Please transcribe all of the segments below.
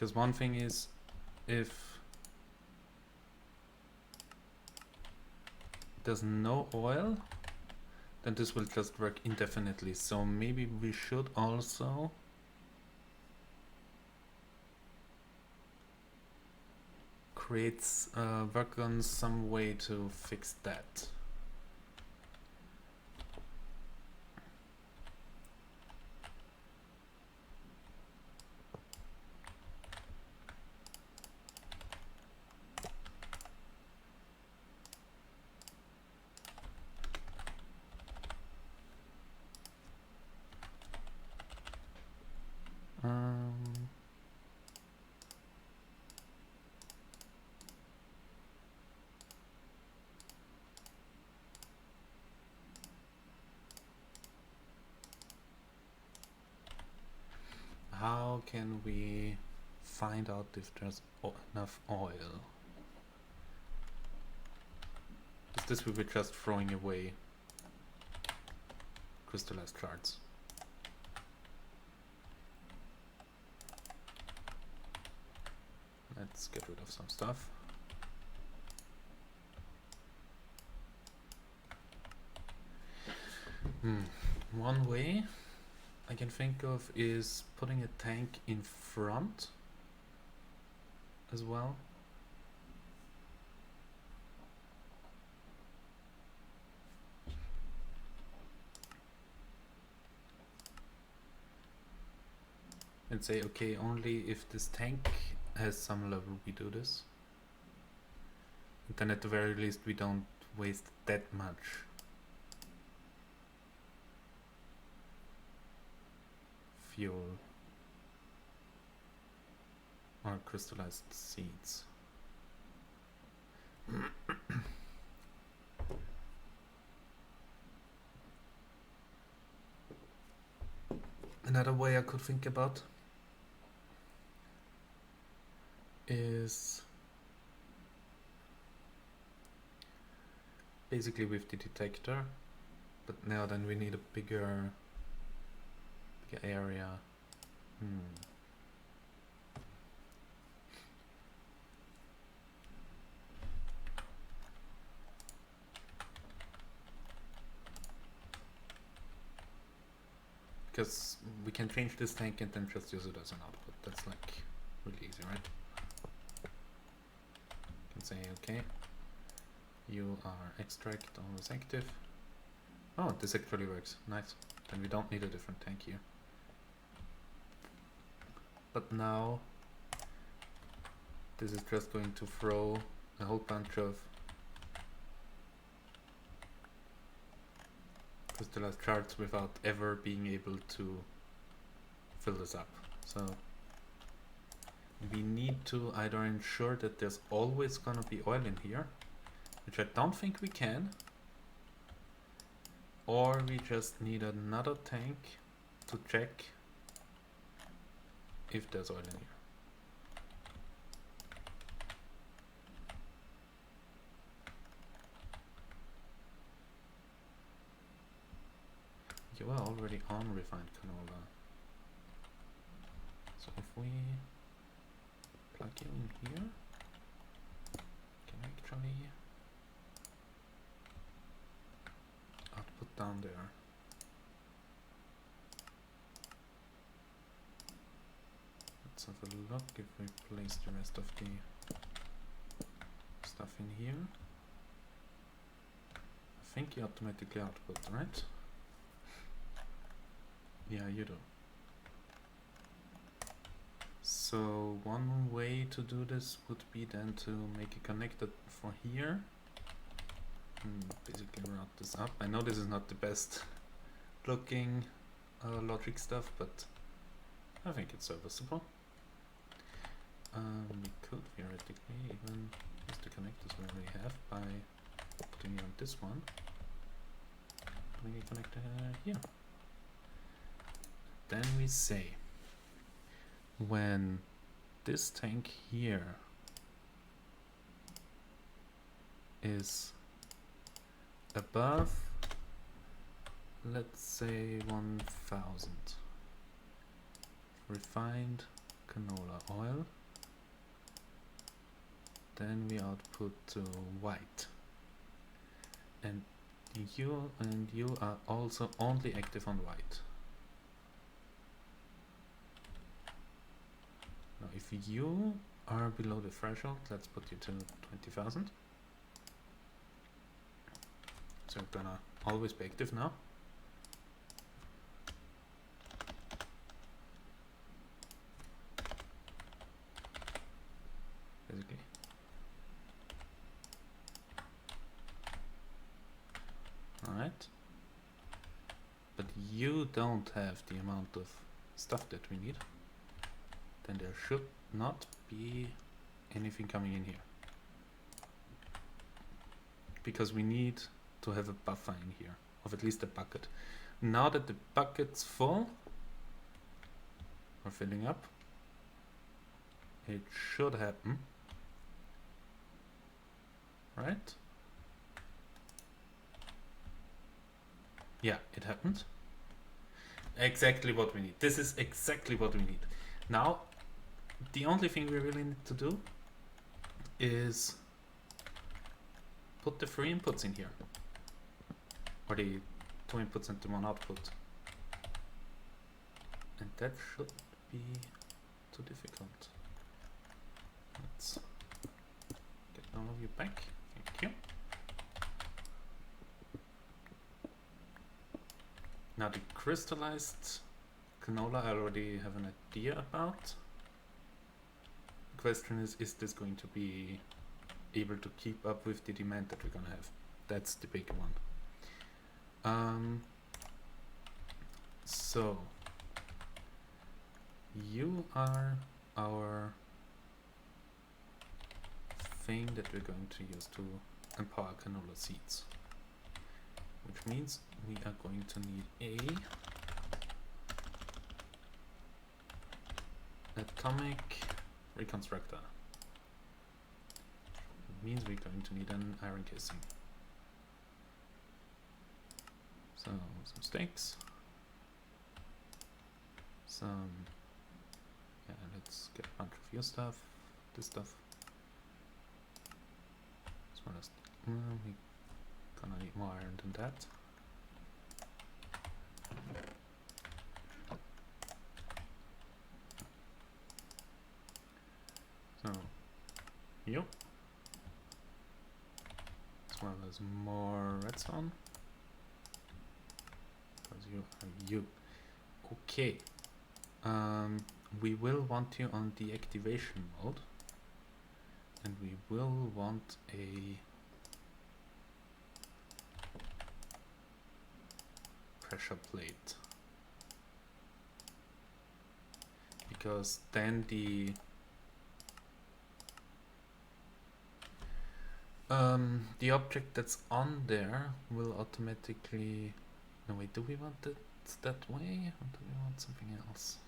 Because one thing is, if there's no oil, then this will just work indefinitely. So maybe we should also create, work on some way to fix that. How can we find out if there's enough oil? Is this we were just throwing away crystallized shards? Let's get rid of some stuff. One way I can think of is putting a tank in front as well. And say, okay, only if this tank has some level we do this. And then at the very least we don't waste that much fuel or crystallized seeds. Another way I could think about is basically with the detector, but now then we need a bigger area. Because we can change this tank and then just use it as an output. That's like really easy, right? You can say, okay, you are extract always active. Oh, this actually works. Nice. Then we don't need a different tank here. But now this is just going to throw a whole bunch of crystallized shards without ever being able to fill this up. So we need to either ensure that there's always gonna be oil in here, which I don't think we can, or we just need another tank to check if there's oil in here. You are already on refined canola. So if we plug you in here, can I actually output down there? Let's have a look if we place the rest of the stuff in here. I think you automatically output, right? Yeah, you do. So one way to do this would be then to make a connector for here. Basically route this up. I know this is not the best looking logic stuff, but I think it's serviceable. We could theoretically even use the connectors we already have by putting it on this one. Putting a connector here. Then we say, when this tank here is above, let's say 1000 refined canola oil. Then we output to white. And you are also only active on white. Now if you are below the threshold, let's put you to 20,000. So we're gonna always be active now. Basically. Alright. But you don't have the amount of stuff that we need. Then there should not be anything coming in here. Because we need to have a buffer in here, of at least a bucket. Now that the bucket's full, or filling up, it should happen. Right? Yeah, it happened. Exactly what we need. This is exactly what we need. Now, the only thing we really need to do is put the 3 inputs in here. Or the 2 inputs and the 1 output. And that shouldn't be too difficult. Let's get all of you back. Thank you. Now the crystallized canola I already have an idea about. The question is this going to be able to keep up with the demand that we're gonna have? That's the big one. So you are our thing that we're going to use to empower canola seeds, which means we are going to need a atomic reconstructor. It means we're going to need an iron casing. So some stakes, let's get a bunch of your stuff, this stuff, as well as we're gonna need more iron than that. So you, as well as more redstone. You are you. Okay. We will want you on deactivation mode, and we will want a pressure plate, because then the object that's on there will automatically. No, wait, do we want it that way, or do we want something else?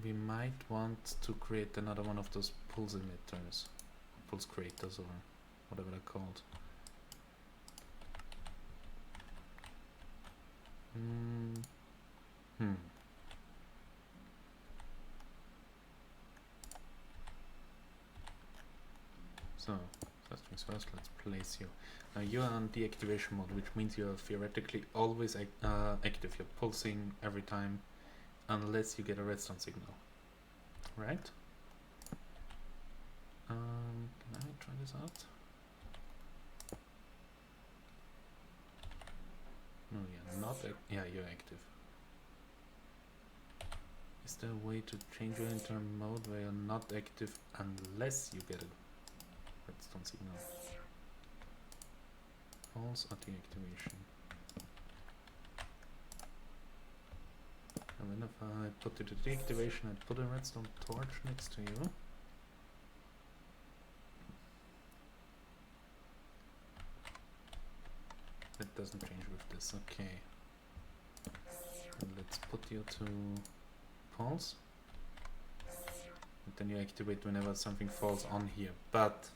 We might want to create another one of those pulse emitters, pulse creators, or whatever they're called. So, first things first, let's place you. Now you're on deactivation mode, which means you're theoretically always active. You're pulsing every time, unless you get a redstone signal. Right? Can I try this out? No, you're not. Yeah, you're active. Is there a way to change your internal mode where you're not active unless you get a redstone signal? Pulse or deactivation. And then if I put it to deactivation and put a redstone torch next to you, that doesn't change with this. Okay. And let's put you to pulse. And then you activate whenever something falls on here. But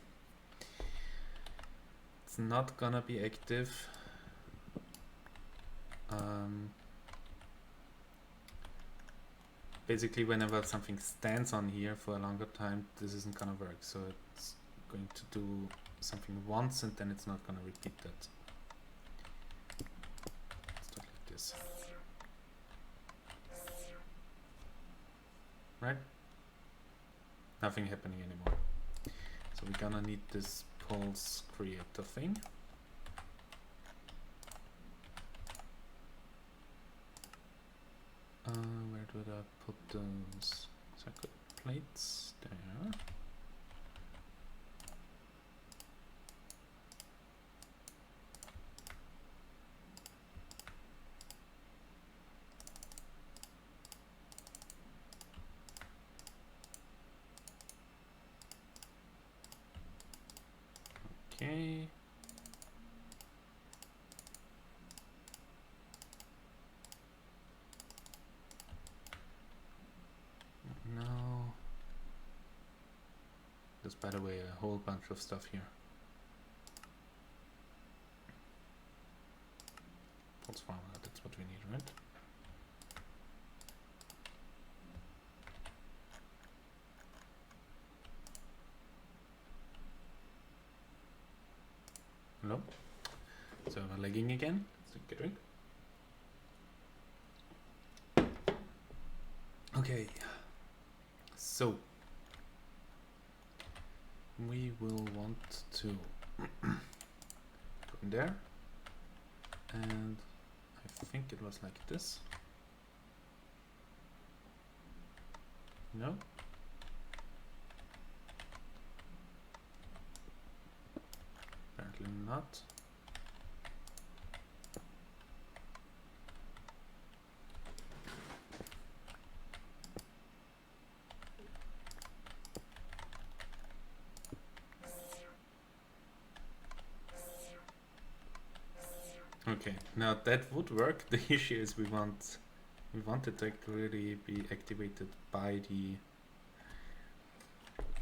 it's not gonna be active basically whenever something stands on here for a longer time, this isn't gonna work. So it's going to do something once and then it's not gonna repeat that. Let's do it like this. Right? Nothing happening anymore. So we're gonna need this pulse creator thing. Where did I put those circuit plates? There. Okay. Now, there's by the way a whole bunch of stuff here. Pulse farmer, that's what we need, right? Hello? So we're lagging again. Let's take a drink. Okay. So we will want to put in there, and I think it was like this. No? Apparently not. Okay, now that would work. The issue is we want it to really be activated by the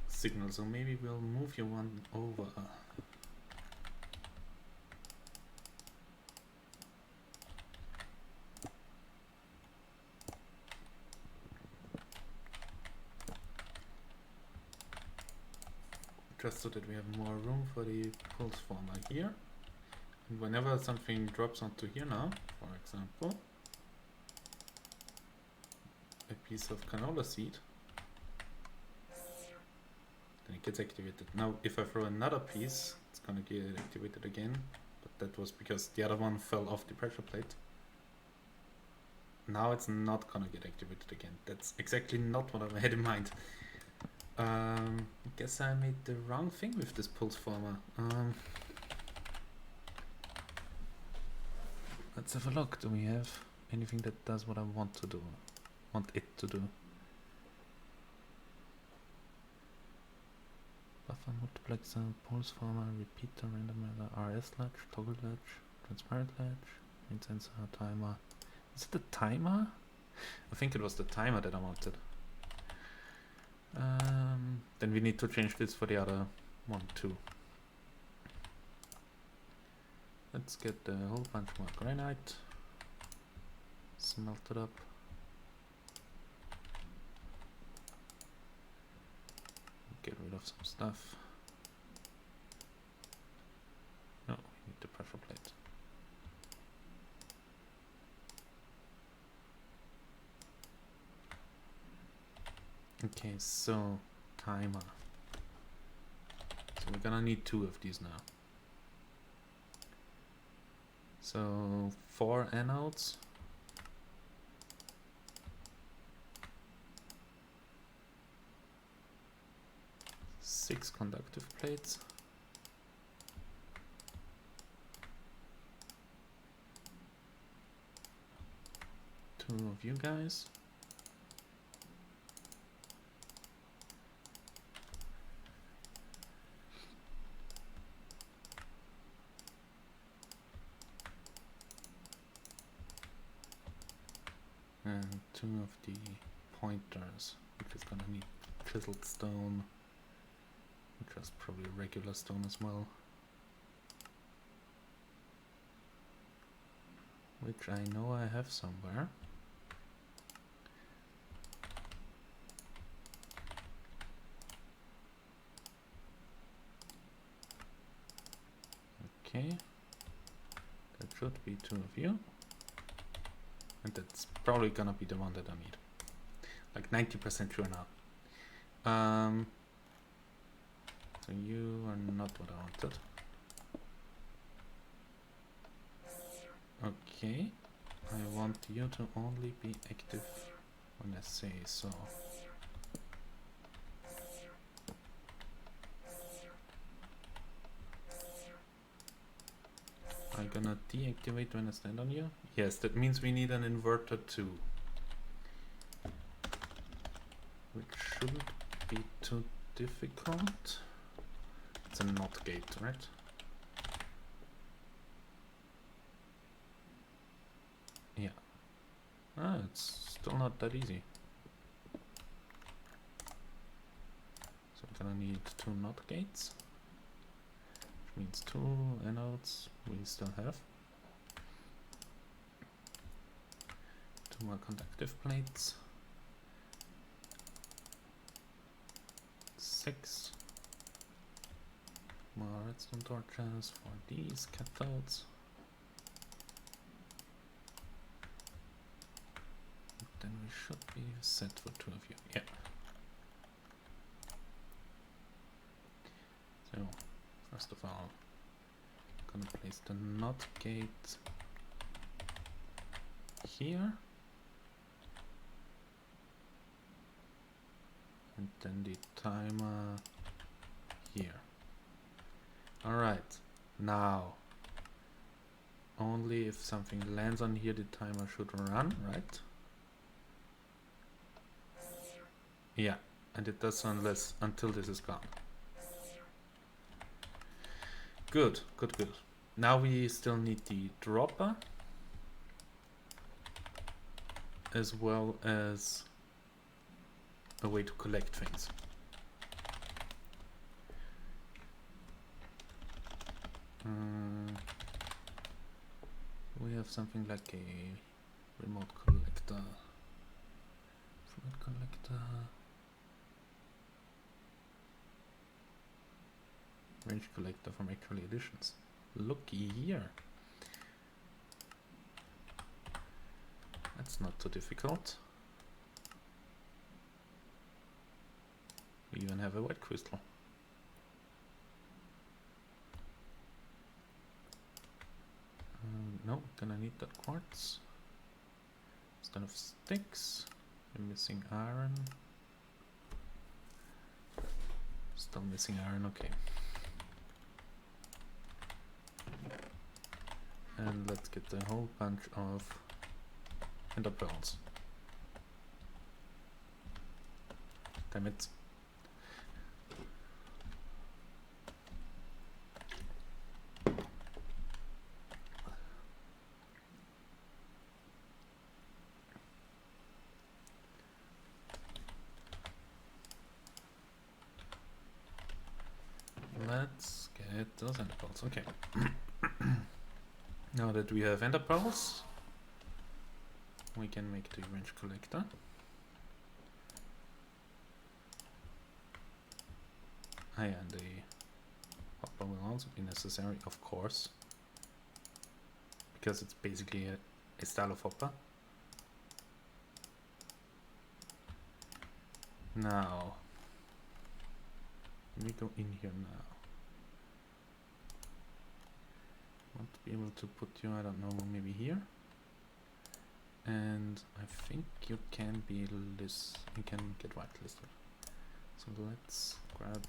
signal, so maybe we'll move your one over. Just so that we have more room for the pulse former here. And whenever something drops onto here now, for example, a piece of canola seed, then it gets activated. Now if I throw another piece, it's gonna get activated again, but that was because the other one fell off the pressure plate. Now it's not gonna get activated again. That's exactly not what I had in mind. I guess I made the wrong thing with this pulse former. Let's have a look. Do we have anything that does what I want to do? Want it to do? Buffer multiplexer, pulse former, repeater, randomizer, RS latch, toggle latch, transparent latch, main sensor, timer. Is it the timer? I think it was the timer that I wanted. Then we need to change this for the other one too. Let's get a whole bunch more granite, smelt it up. Get rid of some stuff. No, we need the pressure plate. Okay, so timer. So we're gonna need 2 of these now. So 4 anodes. Six conductive plates. Two of you guys. And 2 of the pointers, which is gonna need chiseled stone, which is probably regular stone as well. Which I know I have somewhere. Okay. That should be 2 of you. And that's probably gonna be the one that I need. Like 90% sure now. So you are not what I wanted. Okay. I want you to only be active when I say so. I'm gonna deactivate when I stand on you. Yes, that means we need an inverter too. Which shouldn't be too difficult. It's a NOT gate, right? Yeah. Ah, it's still not that easy. So I'm gonna need 2 NOT gates. Which means 2 anodes we still have. 2 more conductive plates. 6 more redstone torches for these cathodes. Then we should be set for 2 of you. Yeah. So first of all, I'm gonna place the NOT gate here. And then the timer here. Alright, now only if something lands on here the timer should run, right? Yeah, and it does until this is gone. Good, good, good. Now we still need the dropper as well as a way to collect things. We have something like a remote collector. Remote collector. Range collector from actual editions. Looky here. That's not too difficult. We even have a white crystal. No, gonna need that quartz. Instead of sticks, I'm missing iron. Still missing iron, okay. And let's get a whole bunch of ender pearls. Damn it. Let's get those ender pearls, okay. Now that we have ender pearls, we can make the range collector. Ah, yeah, and the hopper will also be necessary, of course, because it's basically a style of hopper. Now, let me go in here now. Want to be able to put you, I don't know, maybe here. And I think you can be you can get whitelisted. So let's grab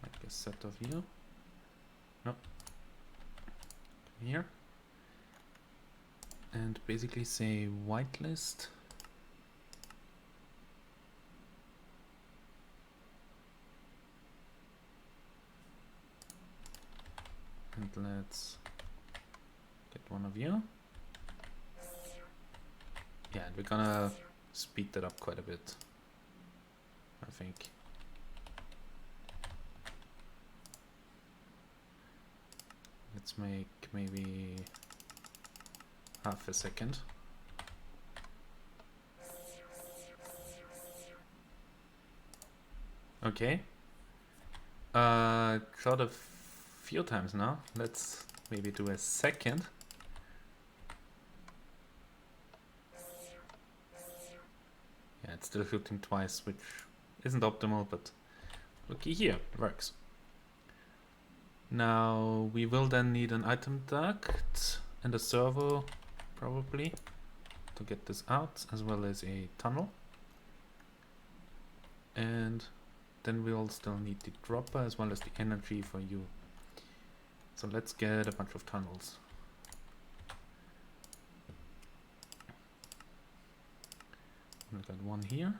like a set of you. Nope. Here. And basically say whitelist. And let's get one of you. Yeah, and we're gonna speed that up quite a bit, I think. Let's make maybe half a second. Okay. Shot a few times now. Let's maybe do a second. Yeah, it's still shooting twice, which isn't optimal, but looky here, it works. Now we will then need an item duct and a servo, probably, to get this out, as well as a tunnel. And then we'll still need the dropper as well as the energy for you. So let's get a bunch of tunnels. We got one here.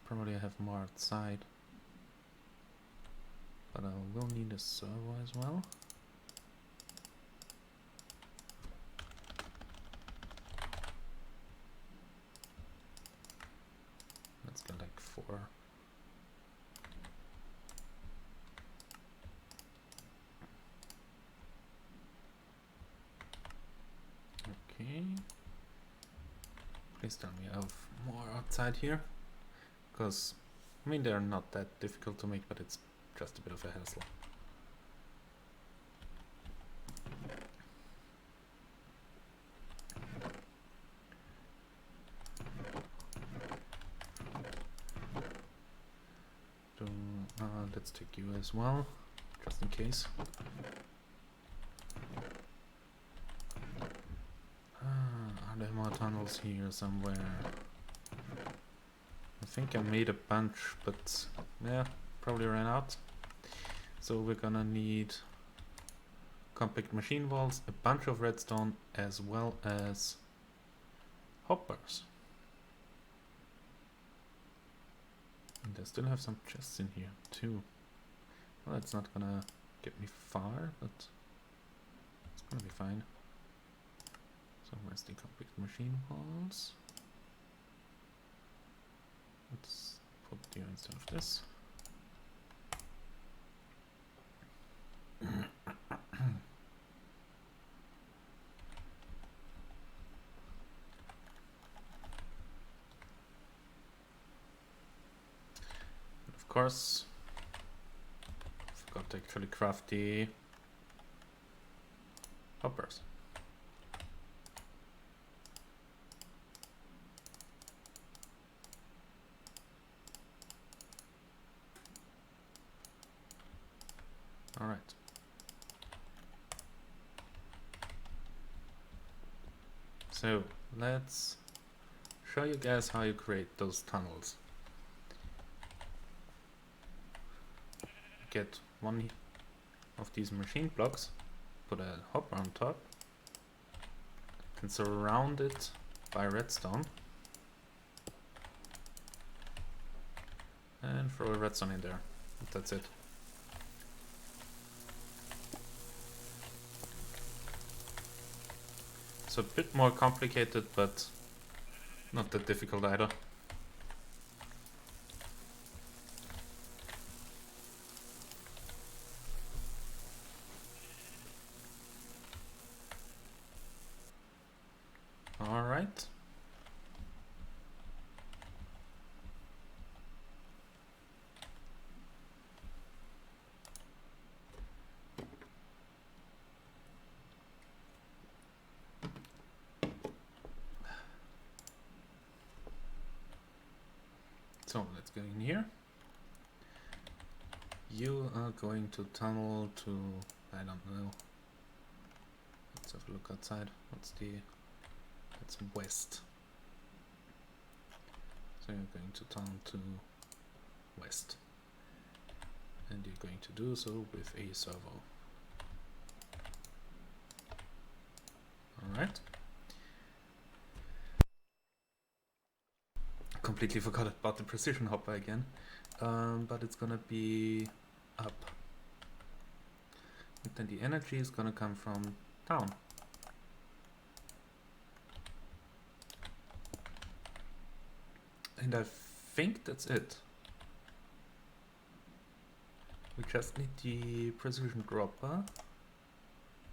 Probably I have more outside, but I will need a servo as well. Let's get like 4. Okay. Please tell me I have more outside here, because I mean they're not that difficult to make, but it's just a bit of a hassle. So, let's take you as well, just in case. Are there more tunnels here somewhere? I think I made a bunch, but yeah, probably ran out. So we're gonna need compact machine walls, a bunch of redstone, as well as hoppers. And I still have some chests in here too. Well, it's not gonna get me far, but it's gonna be fine. So where's the compact machine walls? Let's put you instead of this. Of course, forgot to actually craft the hoppers. All right. So let's show you guys how you create those tunnels. Get one of these machine blocks, put a hopper on top, and surround it by redstone, and throw a redstone in there. That's it. So a bit more complicated, but not that difficult either. All right. So let's go in here. You are going to tunnel to, I don't know. Let's have a look outside. That's west. So you're going to tunnel to west. And you're going to do so with a servo. Alright. Completely forgot about the precision hopper again. But it's gonna be up. And then the energy is gonna come from down. And I think that's it. We just need the precision dropper.